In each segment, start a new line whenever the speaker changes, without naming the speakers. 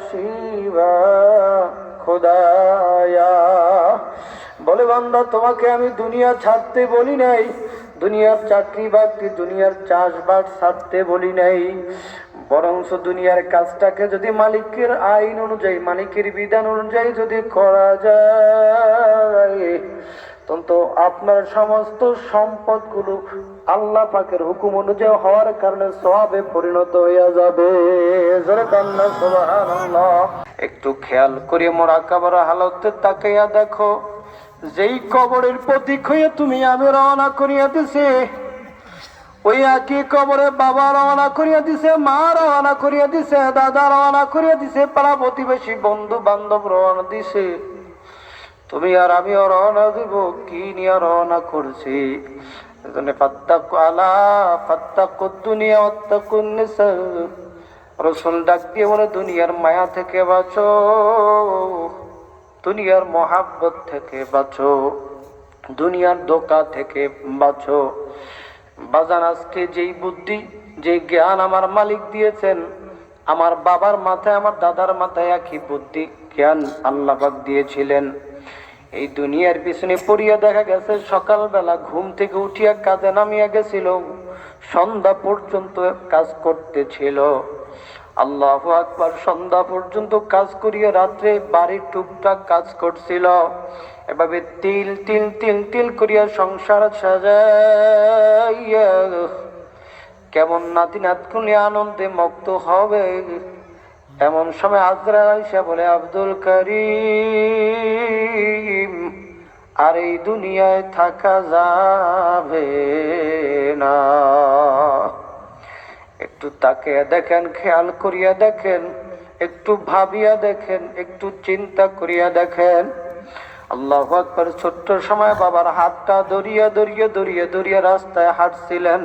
নসিবা খোদায়া। বলে বান্দা, তোমাকে আমি দুনিয়া ছাড়তে বলি নাই, দুনিয়ার চাকরি বাকরি, দুনিয়ার চাষবাস ছাড়তে বলি নাই, বরঞ্চ দুনিয়ার কাজটাকে যদি মালিকের আইন অনুযায়ী, মালিকের বিধান অনুযায়ী যদি করা যায়, তো আপনার সমস্ত সম্পদগুলো আল্লাহ পাকের হুকুম অনুযায়ী হওয়ার কারণে সওয়াবে পরিণত হইয়া যাবে। জোরে কান্না সুবহানাল্লাহ। একটু খেয়াল করে মুরাকাবার হালতে তাকাইয়া দেখো, যেই কবরের প্রতীক হয়ে তুমি আমি রওনা করিয়া দিছে, ওই একই কবরে বাবা রওনা করিয়া দিছে, মা রওনা করিয়া দিছে, দাদা রওনা করিয়া দিছে, পাড়া প্রতিবেশী বন্ধু বান্ধব রওনা দিছে, তুমি আর আমিও রওনা দিব। কি নিয়ে রওনা করছি? রসুল ডাক দিয়ে বলে, দুনিয়ার মায়া থেকে বাঁচো, দুনিয়ার মহাব্বত থেকে বাঁচো, দুনিয়ার ধোঁকা থেকে বাঁচো। বাজান, আজকে যেই বুদ্ধি, যে জ্ঞান আমার মালিক দিয়েছেন, আমার বাবার মাথায় আমার দাদার মাথায় একই বুদ্ধি জ্ঞান আল্লাহ পাক দিয়েছিলেন। এই দুনিয়ার পিছনে পড়িয়া দেখা গেছে সকালবেলা ঘুম থেকে উঠিয়া কাজে নামিয়া গেছিল, সন্ধ্যা পর্যন্ত কাজ করতেছিল। আল্লাহু আকবার। সন্ধ্যা পর্যন্ত কাজ করিয়া রাত্রে বাড়ির টুকটাক কাজ করছিল। এভাবে তিল তিল তিল তিল করিয়া সংসার সাজাইয়া কেমন নাতি নাতকুনি আনন্দে মুক্ত হবে। এমন সময় আজরাইল আইসা বলে, আব্দুল করিম, আর এই দুনিয়ায় থাকা যাবে না। একটু তাকিয়ে দেখেন, খেয়াল করিয়া দেখেন, একটু ভাবিয়া দেখেন, একটু চিন্তা করিয়া দেখেন। আল্লাহু আকবার। ছোট্ট সময় বাবার হাতটা দরিয়া দরিয়া দরিয়া দরিয়া রাস্তায় হাঁটছিলেন।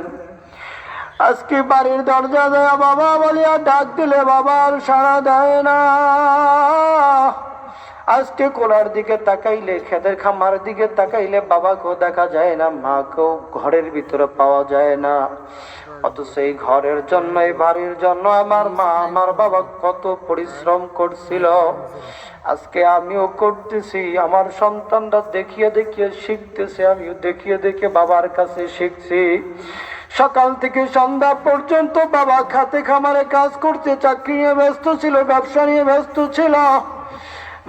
আজকে বাড়ির দরজা দেয়া বাবা বলিয়া ডাক দিলে বাবার সাড়া দেয় না। আজকে কোলার দিকে তাকাইলে, খেতের খামার দিকে তাকাইলে বাবাকেও দেখা যায় না, মাকেও ঘরের ভিতরে পাওয়া যায় না। অথচ এই ঘরের জন্য, এই বাড়ির জন্য আমার মা আমার বাবা কত পরিশ্রম করছিল। আজকে আমিও করতেছি, আমার সন্তানরা দেখিয়ে দেখিয়ে শিখতেছে, আমিও দেখিয়ে দেখিয়ে বাবার কাছে শিখছি। সকাল থেকে সন্ধ্যা পর্যন্ত বাবা খাতে খামারে কাজ করছে, চাকরি নিয়ে ব্যস্ত ছিল, ব্যবসা নিয়ে ব্যস্ত ছিল।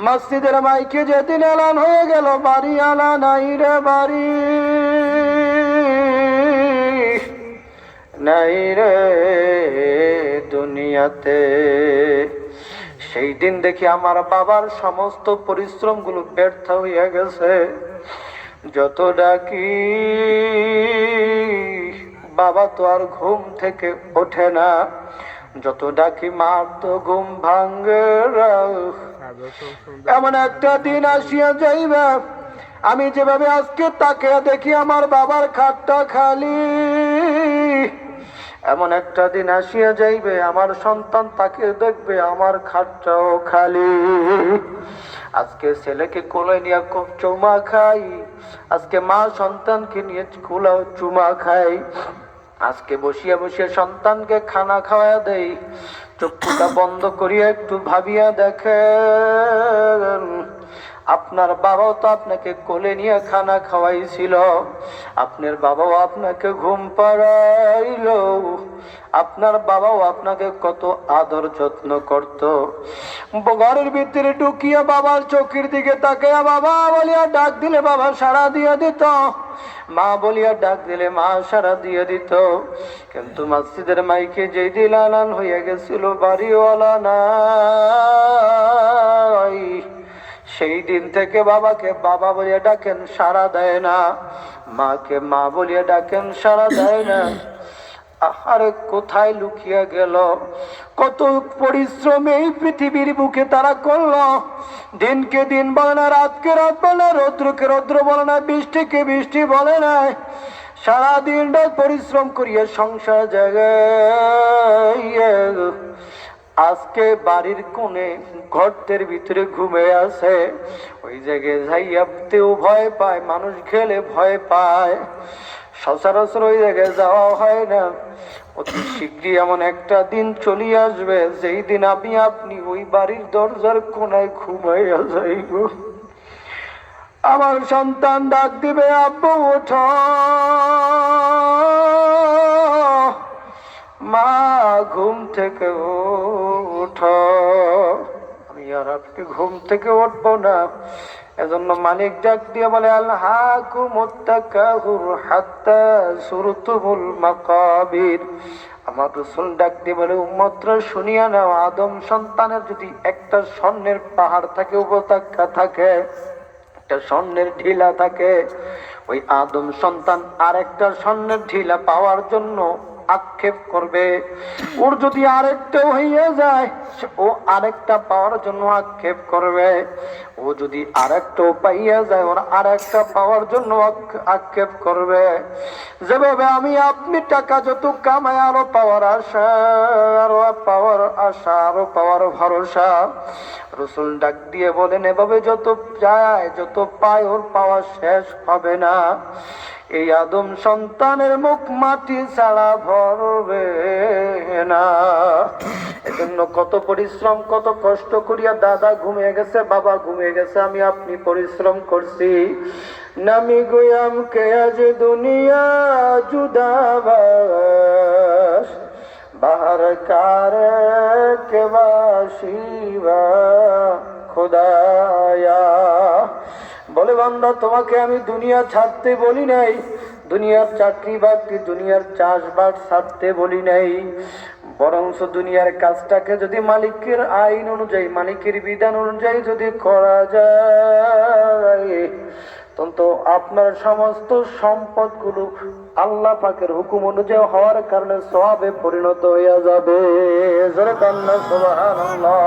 মসজিদের মাইকে যেদিন এলান হয়ে গেল, বাড়ি আলা নাই রে বাড়ি, নাই রে দুনিয়াতে, সেই দিন দেখি আমার বাবার সমস্ত পরিশ্রম গুলো ব্যর্থ হইয়া গেছে। যত ডাকি বাবা তো আর ঘুম থেকে ওঠে না, যত ডাকি মার তো ঘুম ভাঙ্গে। এমন একটা দিন আসিয়া যাইবে, আমি যেভাবে আজকে তাকে দেখি আমার বাবার খাটটা খালি, এমন একটা দিন আসিয়া যাইবে আমার সন্তান তাকে দেখবে আমার খাটটাও খালি। আজকে ছেলেকে কোলে নিয়ে চুমা খাই, আজকে মা সন্তানকে নিয়ে কোলাও চুমা খাই, আজকে বসিয়া বসিয়া সন্তানকে খানা খাওয়া দেই। চক্ষুটা বন্ধ করিয়া একটু ভাবিয়া দেখেন, আপনার বাবাও তো আপনাকে কোলে নিয়ে খানা খাওয়াইছিল, আপনার বাবাও আপনাকে ঘুম পাড়াইল, আপনার বাবাও আপনাকে কত আদর যত্ন করত। ঘরের ভিতরে ঢুকিয়া বাবার চোখের দিকে তাকাইয়া বাবা বলিয়া ডাক দিলে বাবা সাড়া দিয়ে দিত, মা বলিয়া ডাক দিলে মা সাড়া দিয়ে দিত। কিন্তু মসজিদের মাইকে যেই দিন আলান হইয়া গেছিল বাড়িওয়ালা নাই, সেই দিন থেকে বাবাকে বাবা বলিয়া ডাকেন সাড়া দেয় না, মাকে মা বলিয়া ডাকেন সাড়া দেয় না। আরে কোথায় লুকিয়ে গেল? কত পরিশ্রম এই পৃথিবীর বুকে তারা করলো। দিনকে দিন বলে না, রাতকে রাত বলে না, রৌদ্রকে রৌদ্র বলে না, বৃষ্টিকে বৃষ্টি বলে না, সারাদিন রাত পরিশ্রম করিয়া সংসার জায়গায় আজকে বাড়ির কোণে গর্তের ভিতরে ঘুমে আছে। ওই জায়গায় যাইয়াতেও ভয় পায়, মানুষ গেলে ভয় পায়, সচরাচর ওই জায়গায় যাওয়া হয় না। অতি শীঘ্রই এমন একটা দিন চলে আসবে যেই দিন আপনি ওই বাড়ির দরজার কোনায় ঘুমাইয়া যাইব। আমার সন্তান ডাক দিবে, আব্বু ওঠো, মা ঘুম থেকে ওঠো। আমি আর আপনি ঘুম থেকে উঠবো না। এজন্য মালিক ডাক দিয়ে বলে, আলহাকুমুত তাকাসুর হাত্তা যুরতুমুল মাকাবির। আমার রাসূল ডাক দিয়ে বলে, উম্মতরা শুনিয়া নাও, আদম সন্তানের যদি একটা স্বর্ণের পাহাড় থাকে, উপত্যকা থাকে, একটা স্বর্ণের ঢিলা থাকে, ওই আদম সন্তান আর একটা স্বর্ণের ঢিলা পাওয়ার জন্য আক্ষেপ করবে। ওর যদি আরেকটা হইয়া যায়, ও আরেকটা পাওয়ার জন্য আক্ষেপ করবে। ও যদি আরেকটা পাইয়া যায়, ওর আরেকটা পাওয়ার জন্য আক্ষেপ করবে। যেভাবে আমি আপনি টাকা যত কামায়, আরো পাওয়ার আশা, আরো পাওয়ার আশা, আরো পাওয়ার ভরসা। রাসূল ডাক দিয়ে বলেন, এভাবে যত যায়, যত পায়, ওর পাওয়া শেষ হবে না। এই আদম সন্তানের মুখ মাটি ছাড়া ভরবে না। এজন্য কত পরিশ্রম, কত কষ্ট করিয়া দাদা ঘুমিয়ে গেছে, বাবা ঘুমিয়ে গেছে, আমি আপনি পরিশ্রম করছি। নামি গোয়াম কে আজ দুনিয়া জুদাবাস, বাহার কার কে বাসিবা খোদায়া। বলে, বান্দা তোমাকে আমি দুনিয়া ছাড়তে বলি নাই, দুনিয়ার চাকরি বাকরি, দুনিয়ার চাষবাস ছাড়তে বলি নাই। বরঞ্চ দুনিয়ার কাজটাকে যদি মালিকের আইন অনুযায়ী, মালিকের বিধান অনুযায়ী যদি করা যায়, তো আপনার সমস্ত সম্পদ গুলো আল্লাহ পাকের হুকুম অনুযায়ী হওয়ার কারণে সওয়াবে পরিণত হইয়া যাবে। জোরে কান্না সুবহানাল্লাহ।